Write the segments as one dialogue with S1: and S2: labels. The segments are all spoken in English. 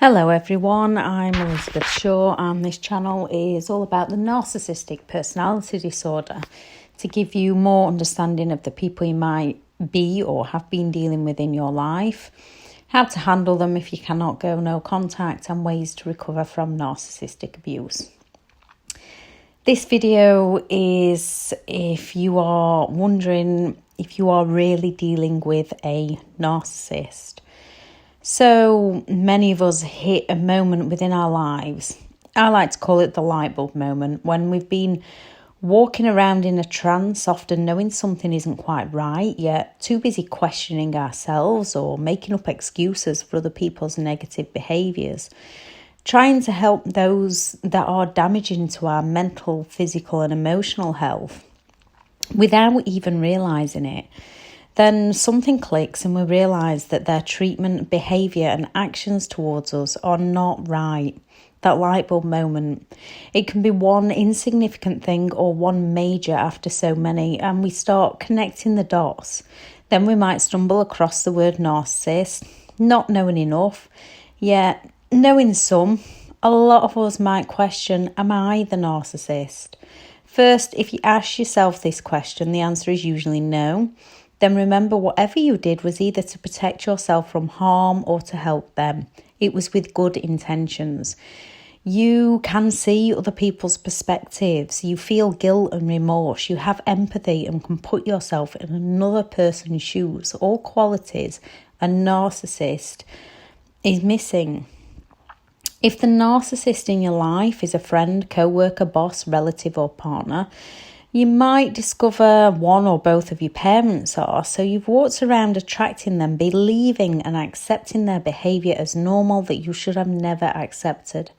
S1: Hello everyone, I'm Elizabeth Shaw and this channel is all about the narcissistic personality disorder to give you more understanding of the people you might be or have been dealing with in your life, how to handle them if you cannot go no contact, and ways to recover from narcissistic abuse. This video is if you are wondering if you are really dealing with a narcissist. So many of us hit a moment within our lives. I like to call it the light bulb moment, when we've been walking around in a trance, often knowing something isn't quite right, yet too busy questioning ourselves or making up excuses for other people's negative behaviours, trying to help those that are damaging to our mental, physical and emotional health without even realising it. Then something clicks and we realise that their treatment, behaviour and actions towards us are not right. That light bulb moment. It can be one insignificant thing or one major after so many, and we start connecting the dots. Then we might stumble across the word narcissist, not knowing enough, yet knowing some. A lot of us might question, am I the narcissist? First, if you ask yourself this question, the answer is usually no. Then remember, whatever you did was either to protect yourself from harm or to help them. It was with good intentions. You can see other people's perspectives. You feel guilt and remorse. You have empathy and can put yourself in another person's shoes. All qualities a narcissist is missing. If the narcissist in your life is a friend, co-worker, boss, relative or partner, you might discover one or both of your parents are, so you've walked around attracting them, believing and accepting their behaviour as normal that you should have never accepted.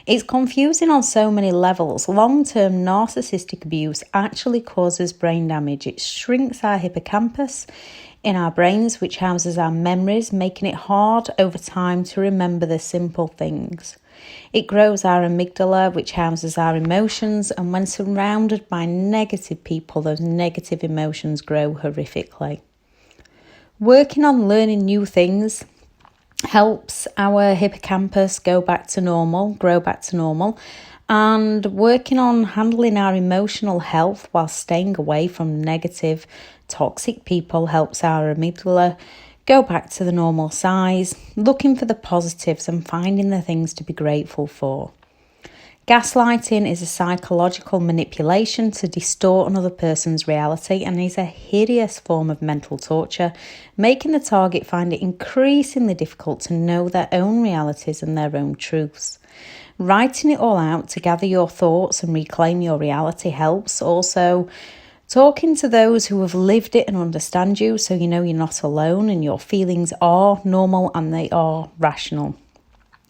S1: It's confusing on so many levels. Long-term narcissistic abuse actually causes brain damage. It shrinks our hippocampus in our brains, which houses our memories, making it hard over time to remember the simple things. It grows our amygdala, which houses our emotions, and when surrounded by negative people, those negative emotions grow horrifically. Working on learning new things helps our hippocampus grow back to normal, and working on handling our emotional health while staying away from negative, toxic people helps our amygdala go back to the normal size, looking for the positives and finding the things to be grateful for. Gaslighting is a psychological manipulation to distort another person's reality and is a hideous form of mental torture, making the target find it increasingly difficult to know their own realities and their own truths. Writing it all out to gather your thoughts and reclaim your reality helps. Also, talking to those who have lived it and understand you, so you know you're not alone and your feelings are normal and they are rational.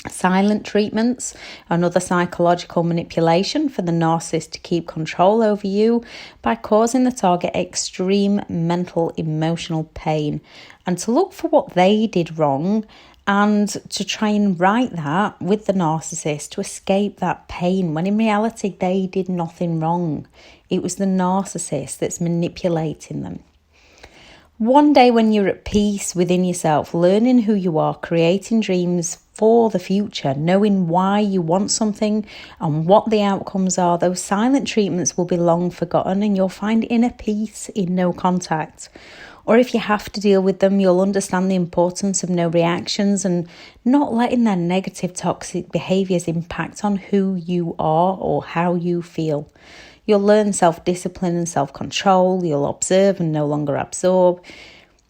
S1: Silent treatments, another psychological manipulation for the narcissist to keep control over you by causing the target extreme mental, emotional pain, and to look for what they did wrong and to try and right that with the narcissist to escape that pain, when in reality they did nothing wrong. It was the narcissist that's manipulating them. One day when you're at peace within yourself, learning who you are, creating dreams for the future, knowing why you want something and what the outcomes are, those silent treatments will be long forgotten and you'll find inner peace in no contact. Or if you have to deal with them, you'll understand the importance of no reactions and not letting their negative, toxic behaviours impact on who you are or how you feel. You'll learn self-discipline and self-control. You'll observe and no longer absorb.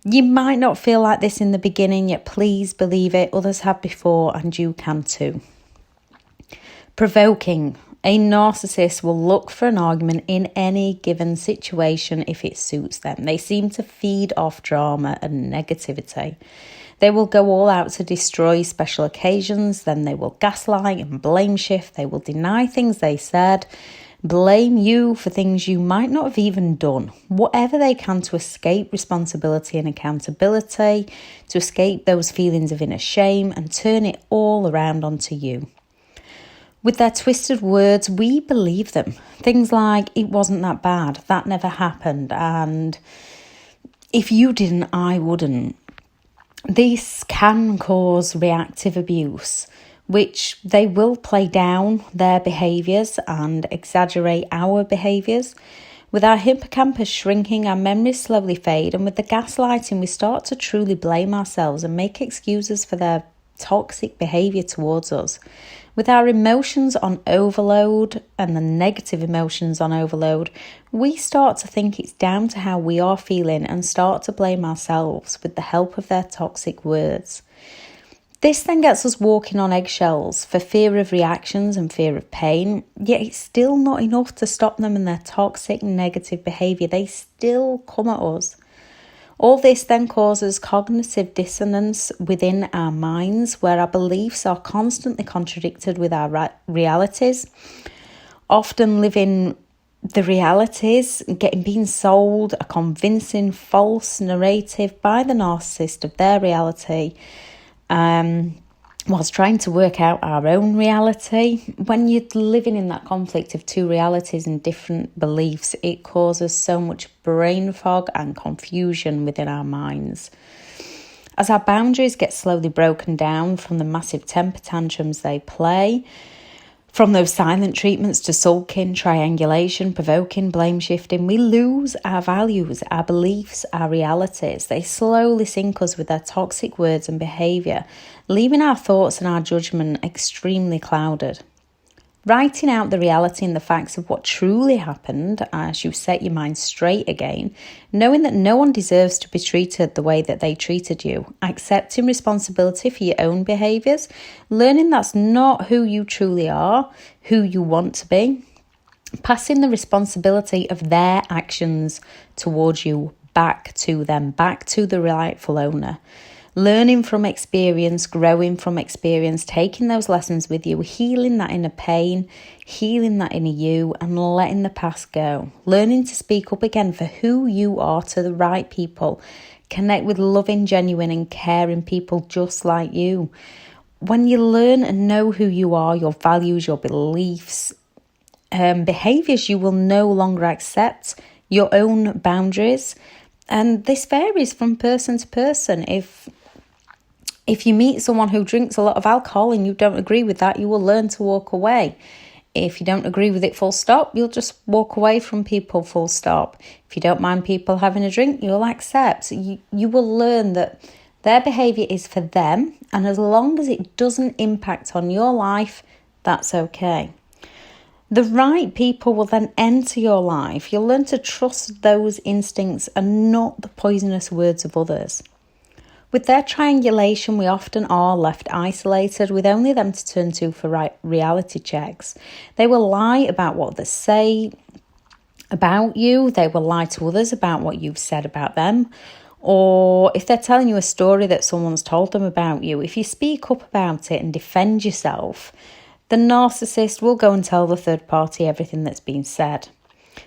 S1: You might not feel like this in the beginning, yet please believe it. Others have before and you can too. Provoking. A narcissist will look for an argument in any given situation if it suits them. They seem to feed off drama and negativity. They will go all out to destroy special occasions, then they will gaslight and blame shift. They will deny things they said, blame you for things you might not have even done. Whatever they can to escape responsibility and accountability, to escape those feelings of inner shame and turn it all around onto you. With their twisted words, we believe them. Things like, it wasn't that bad, that never happened, and if you didn't, I wouldn't. This can cause reactive abuse, which they will play down their behaviours and exaggerate our behaviours. With our hippocampus shrinking, our memories slowly fade, and with the gaslighting, we start to truly blame ourselves and make excuses for their toxic behaviour towards us. With our emotions on overload and the negative emotions on overload, we start to think it's down to how we are feeling and start to blame ourselves with the help of their toxic words. This then gets us walking on eggshells for fear of reactions and fear of pain, yet it's still not enough to stop them in their toxic negative behaviour. They still come at us. All this then causes cognitive dissonance within our minds, where our beliefs are constantly contradicted with our realities, often living the realities, being sold a convincing false narrative by the narcissist of their reality, whilst trying to work out our own reality. When you're living in that conflict of two realities and different beliefs, it causes so much brain fog and confusion within our minds. As our boundaries get slowly broken down from the massive temper tantrums they play, from those silent treatments to sulking, triangulation, provoking, blame shifting, we lose our values, our beliefs, our realities. They slowly sink us with their toxic words and behaviour, leaving our thoughts and our judgment extremely clouded. Writing out the reality and the facts of what truly happened as you set your mind straight again, knowing that no one deserves to be treated the way that they treated you, accepting responsibility for your own behaviours, learning that's not who you truly are, who you want to be, passing the responsibility of their actions towards you back to them, back to the rightful owner. Learning from experience, growing from experience, taking those lessons with you, healing that inner pain, healing that inner you, and letting the past go. Learning to speak up again for who you are to the right people. Connect with loving, genuine, and caring people just like you. When you learn and know who you are, your values, your beliefs, behaviours, you will no longer accept your own boundaries. And this varies from person to person. If you meet someone who drinks a lot of alcohol and you don't agree with that, you will learn to walk away. If you don't agree with it, full stop, you'll just walk away from people, full stop. If you don't mind people having a drink, you'll accept. You will learn that their behaviour is for them, and as long as it doesn't impact on your life, that's okay. The right people will then enter your life. You'll learn to trust those instincts and not the poisonous words of others. With their triangulation, we often are left isolated with only them to turn to for reality checks. They will lie about what they say about you. They will lie to others about what you've said about them. Or if they're telling you a story that someone's told them about you, if you speak up about it and defend yourself, the narcissist will go and tell the third party everything that's been said.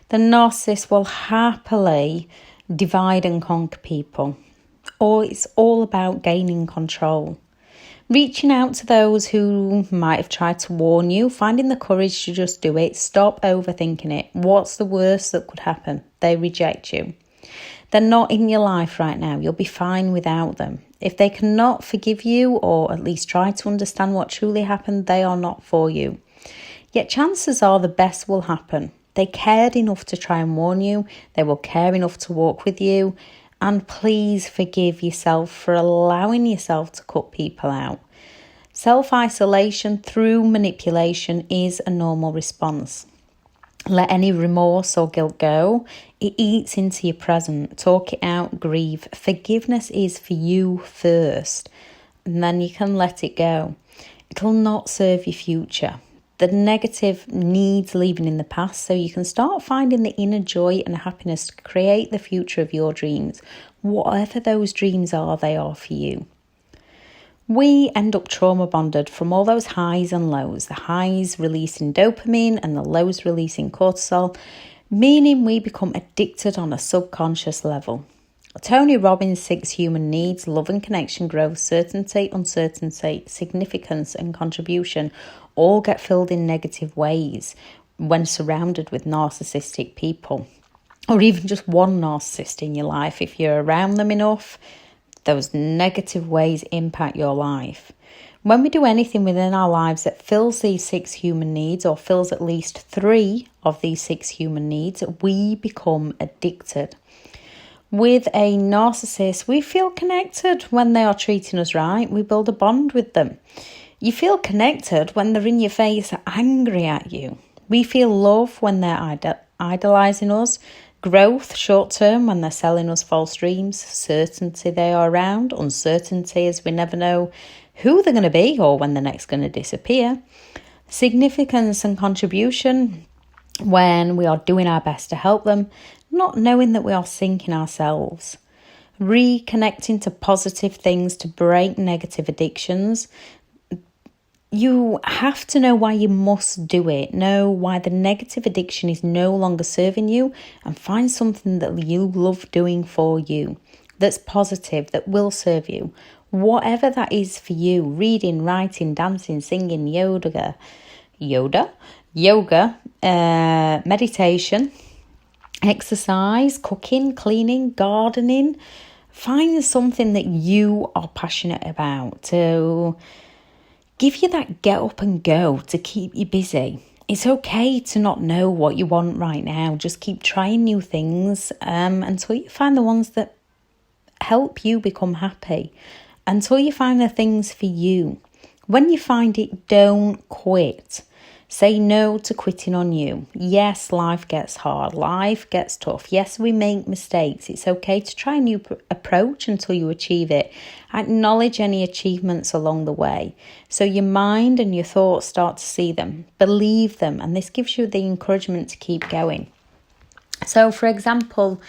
S1: The narcissist will happily divide and conquer people. Or it's all about gaining control. Reaching out to those who might have tried to warn you, finding the courage to just do it, stop overthinking it. What's the worst that could happen? They reject you. They're not in your life right now. You'll be fine without them. If they cannot forgive you or at least try to understand what truly happened, they are not for you. Yet chances are the best will happen. They cared enough to try and warn you. They will care enough to walk with you. And please forgive yourself for allowing yourself to cut people out. Self-isolation through manipulation is a normal response. Let any remorse or guilt go. It eats into your present. Talk it out, grieve. Forgiveness is for you first, and then you can let it go. It'll not serve your future. The negative needs leaving in the past so you can start finding the inner joy and happiness to create the future of your dreams. Whatever those dreams are, they are for you. We end up trauma bonded from all those highs and lows, the highs releasing dopamine and the lows releasing cortisol, meaning we become addicted on a subconscious level. Tony Robbins' 6 human needs, love and connection, growth, certainty, uncertainty, significance and contribution all get filled in negative ways when surrounded with narcissistic people, or even just one narcissist in your life. If you're around them enough, those negative ways impact your life. When we do anything within our lives that fills these 6 human needs or fills at least 3 of these 6 human needs, we become addicted. With a narcissist, we feel connected when they are treating us right. We build a bond with them. You feel connected when they're in your face angry at you. We feel love when they're idolizing us. Growth short term when they're selling us false dreams. Certainty they are around. Uncertainty as we never know who they're going to be or when they're next going to disappear. Significance and contribution when we are doing our best to help them, not knowing that we are sinking ourselves. Reconnecting to positive things to break negative addictions. You have to know why you must do it. Know why the negative addiction is no longer serving you and find something that you love doing for you, that's positive, that will serve you. Whatever that is for you, reading, writing, dancing, singing, yoga, meditation, exercise, cooking, cleaning, gardening. Find something that you are passionate about to give you that get up and go, to keep you busy. It's okay to not know what you want right now. Just keep trying new things until you find the ones that help you become happy. Until you find the things for you. When you find it, don't quit. Say no to quitting on you. Yes, life gets hard. Life gets tough. Yes, we make mistakes. It's okay to try a new approach until you achieve it. Acknowledge any achievements along the way. So your mind and your thoughts start to see them. Believe them. And this gives you the encouragement to keep going. So, for example,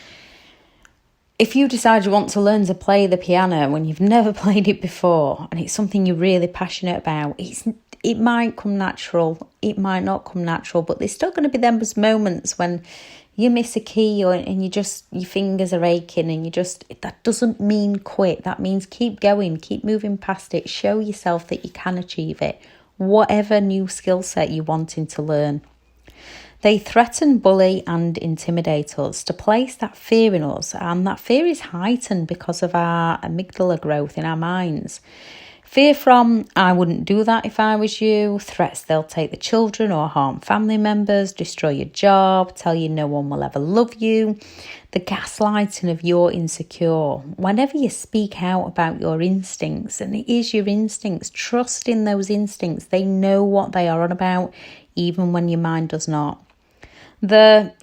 S1: if you decide you want to learn to play the piano when you've never played it before and it's something you're really passionate about, it might come natural, it might not come natural, but there's still going to be those moments when you miss a key and your fingers are aching and that doesn't mean quit. That means keep going, keep moving past it, show yourself that you can achieve it, whatever new skill set you're wanting to learn. They threaten, bully and intimidate us to place that fear in us, and that fear is heightened because of our amygdala growth in our minds. Fear from, I wouldn't do that if I was you, threats they'll take the children or harm family members, destroy your job, tell you no one will ever love you, the gaslighting of you're insecure. Whenever you speak out about your instincts, and it is your instincts, trust in those instincts, they know what they are on about, even when your mind does not.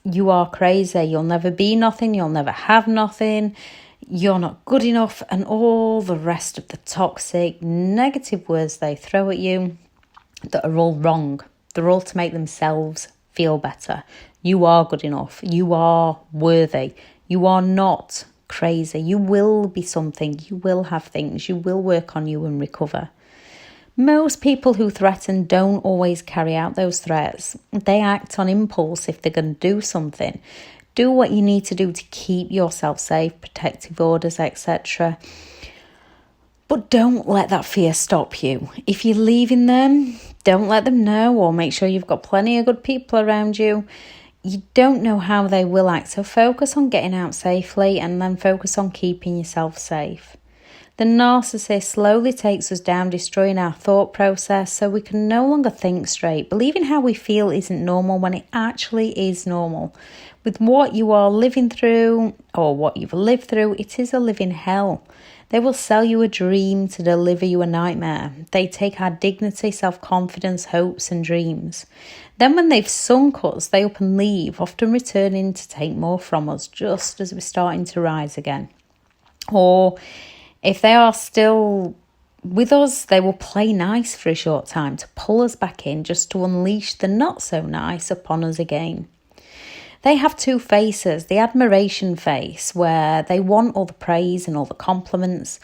S1: You are crazy, you'll never be nothing, you'll never have nothing, you're not good enough, and all the rest of the toxic, negative words they throw at you that are all wrong. They're all to make themselves feel better. You are good enough, you are worthy, you are not crazy, you will be something, you will have things, you will work on you and recover. Most people who threaten don't always carry out those threats. They act on impulse if they're going to do something. Do what you need to do to keep yourself safe, protective orders, etc. But don't let that fear stop you. If you're leaving them, don't let them know, or make sure you've got plenty of good people around you. You don't know how they will act, so focus on getting out safely and then focus on keeping yourself safe. The narcissist slowly takes us down, destroying our thought process so we can no longer think straight. Believing how we feel isn't normal when it actually is normal. With what you are living through or what you've lived through, it is a living hell. They will sell you a dream to deliver you a nightmare. They take our dignity, self-confidence, hopes and dreams. Then when they've sunk us, they up and leave, often returning to take more from us just as we're starting to rise again. Or if they are still with us, they will play nice for a short time to pull us back in, just to unleash the not so nice upon us again. They have 2 faces, the admiration face, where they want all the praise and all the compliments.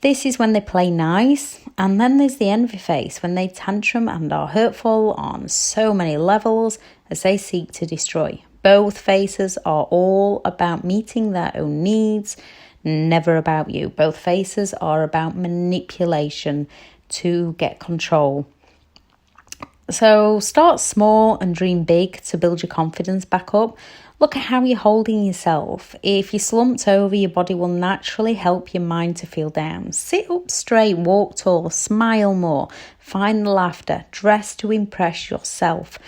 S1: This is when they play nice. And then there's the envy face, when they tantrum and are hurtful on so many levels as they seek to destroy. Both faces are all about meeting their own needs, never about you. Both faces are about manipulation to get control. So start small and dream big to build your confidence back up. Look at how you're holding yourself. If you're slumped over, your body will naturally help your mind to feel down. Sit up straight, walk tall, smile more, find the laughter, dress to impress yourself.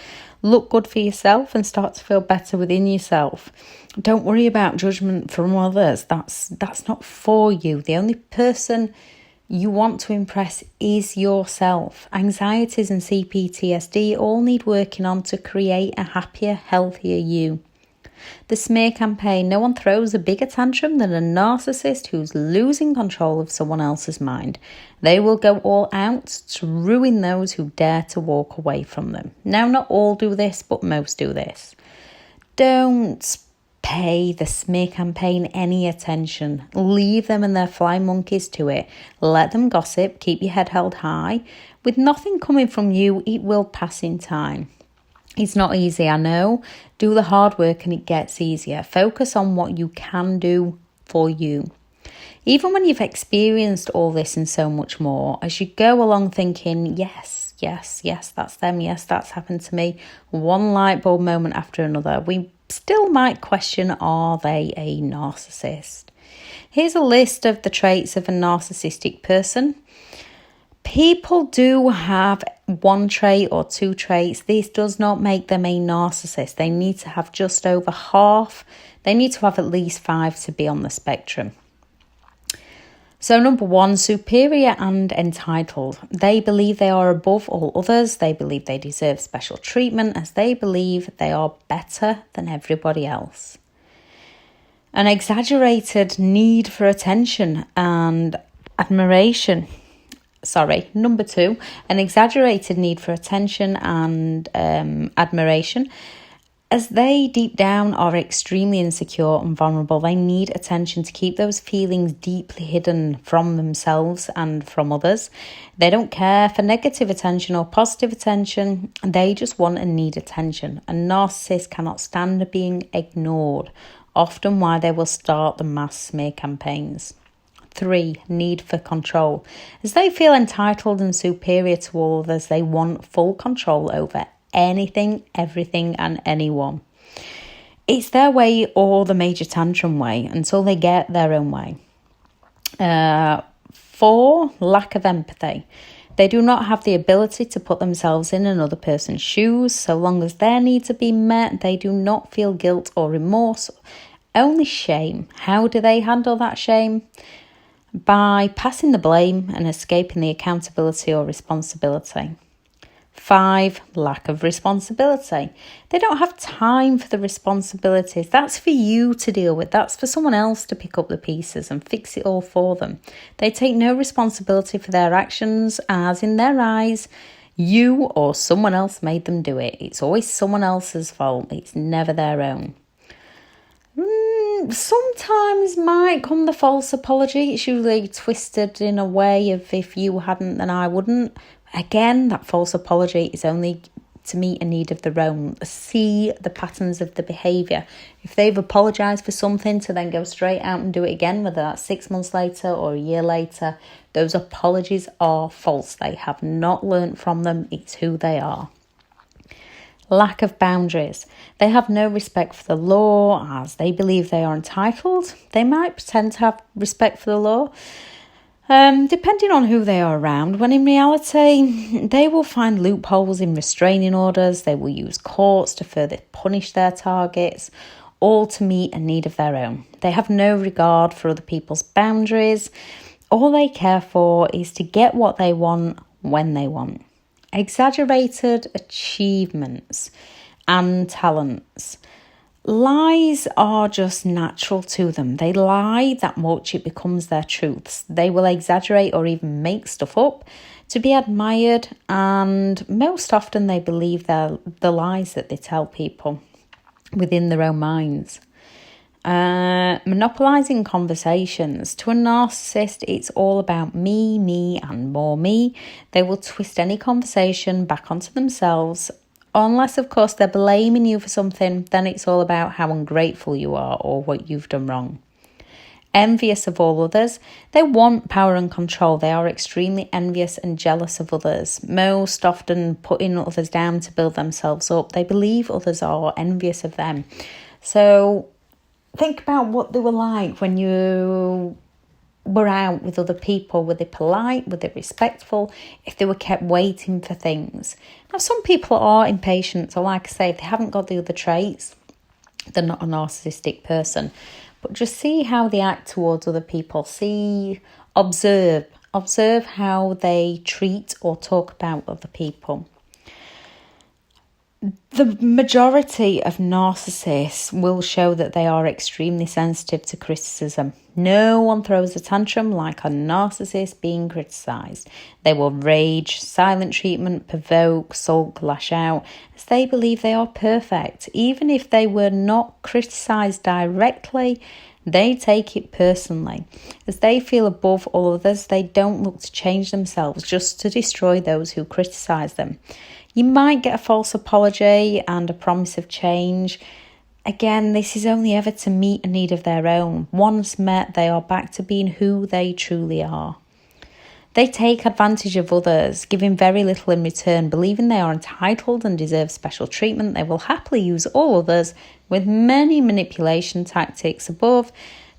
S1: Look good for yourself and start to feel better within yourself. Don't worry about judgment from others. That's not for you. The only person you want to impress is yourself. Anxieties and CPTSD all need working on to create a happier, healthier you. The smear campaign. No one throws a bigger tantrum than a narcissist who's losing control of someone else's mind. They will go all out to ruin those who dare to walk away from them. Now, not all do this, but most do this. Don't pay the smear campaign any attention. Leave them and their fly monkeys to it. Let them gossip. Keep your head held high. With nothing coming from you, it will pass in time. It's not easy, I know. Do the hard work and it gets easier. Focus on what you can do for you. Even when you've experienced all this and so much more, as you go along thinking, yes, that's them, yes, that's happened to me, one light bulb moment after another, we still might question, are they a narcissist? Here's a list of the traits of a narcissistic person. People do have one trait or two traits. This does not make them a narcissist. They need to have just over half. They need to have at least 5 to be on the spectrum. So number 1, superior and entitled. They believe they are above all others. They believe they deserve special treatment as they believe they are better than everybody else. An exaggerated need for attention and admiration. Number 2, an exaggerated need for attention and admiration. As they deep down are extremely insecure and vulnerable, they need attention to keep those feelings deeply hidden from themselves and from others. They don't care for negative attention or positive attention. They just want and need attention. A narcissist cannot stand being ignored, often why they will start the mass smear campaigns. 3, need for control. As they feel entitled and superior to all others, they want full control over anything, everything, and anyone. It's their way or the major tantrum way until they get their own way. 4, lack of empathy. They do not have the ability to put themselves in another person's shoes. So long as their needs are being met, they do not feel guilt or remorse, only shame. How do they handle that shame? By passing the blame and escaping the accountability or responsibility. 5, lack of responsibility. They don't have time for the responsibilities. That's for you to deal with. That's for someone else to pick up the pieces and fix it all for them. They take no responsibility for their actions, as in their eyes, you or someone else made them do it. It's always someone else's fault. It's never their own. Sometimes might come the false apology. It's usually twisted in a way of if you hadn't, then I wouldn't. Again, that false apology is only to meet a need of their own. See the patterns of the behaviour. If they've apologised for something to then go straight out and do it again, whether that's 6 months later or a year later, those apologies are false. They have not learnt from them. It's who they are. Lack of boundaries. They have no respect for the law as they believe they are entitled. They might pretend to have respect for the law, depending on who they are around, when in reality, they will find loopholes in restraining orders. They will use courts to further punish their targets, all to meet a need of their own. They have no regard for other people's boundaries. All they care for is to get what they want when they want. Exaggerated achievements and talents. Lies are just natural to them. They lie that much it becomes their truths. They will exaggerate or even make stuff up to be admired, and most often they believe the lies that they tell people within their own minds. Monopolizing conversations. To a narcissist, it's all about me, and more me. They will twist any conversation back onto themselves. Unless, of course, they're blaming you for something, then it's all about how ungrateful you are or what you've done wrong. Envious of all others. They want power and control. They are extremely envious and jealous of others, most often putting others down to build themselves up. They believe others are envious of them. So think about what they were like when you were out with other people. Were they polite? Were they respectful? If they were kept waiting for things. Now, some people are impatient. So like I say, if they haven't got the other traits, they're not a narcissistic person. But just see how they act towards other people. Observe how they treat or talk about other people. The majority of narcissists will show that they are extremely sensitive to criticism. No one throws a tantrum like a narcissist being criticised. They will rage, silent treatment, provoke, sulk, lash out, as they believe they are perfect. Even if they were not criticised directly, they take it personally. As they feel above all others, they don't look to change themselves, just to destroy those who criticise them. You might get a false apology and a promise of change. Again, this is only ever to meet a need of their own. Once met, they are back to being who they truly are. They take advantage of others, giving very little in return, believing they are entitled and deserve special treatment. They will happily use all others with many manipulation tactics above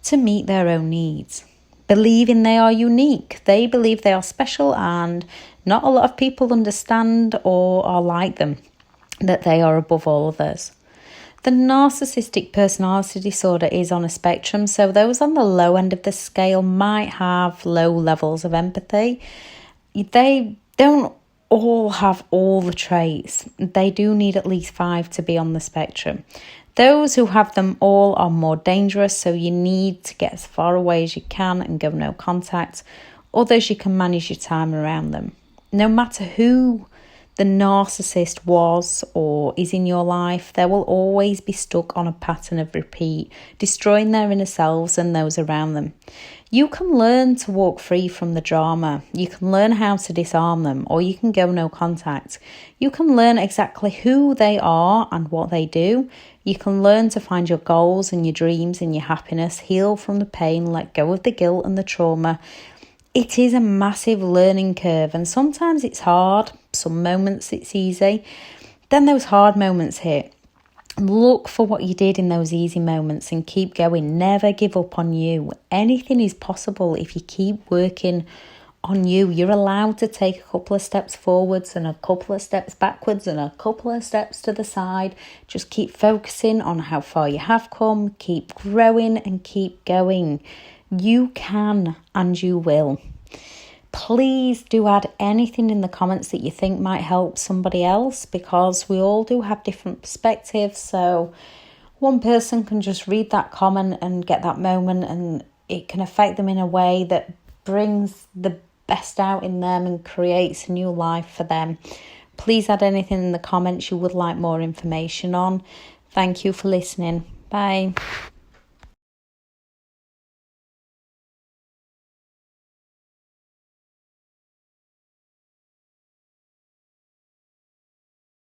S1: to meet their own needs. Believing they are unique. They believe they are special and not a lot of people understand or are like them, that they are above all others. The narcissistic personality disorder is on a spectrum, so those on the low end of the scale might have low levels of empathy. They don't all have all the traits. They do need at least 5 to be on the spectrum. Those who have them all are more dangerous, so you need to get as far away as you can and go no contact. Others, you can manage your time around them. No matter who the narcissist was or is in your life, they will always be stuck on a pattern of repeat, destroying their inner selves and those around them. You can learn to walk free from the drama. You can learn how to disarm them, or you can go no contact. You can learn exactly who they are and what they do. You can learn to find your goals and your dreams and your happiness, heal from the pain, let go of the guilt and the trauma. It is a massive learning curve, and sometimes it's hard. Some moments it's easy. Then those hard moments hit. Look for what you did in those easy moments and keep going. Never give up on you. Anything is possible if you keep working on you. You're allowed to take a couple of steps forwards and a couple of steps backwards and a couple of steps to the side. Just keep focusing on how far you have come. Keep growing and keep going. You can and you will. Please do add anything in the comments that you think might help somebody else, because we all do have different perspectives. So one person can just read that comment and get that moment, and it can affect them in a way that brings the best out in them and creates a new life for them. Please add anything in the comments you would like more information on. Thank you for listening. Bye.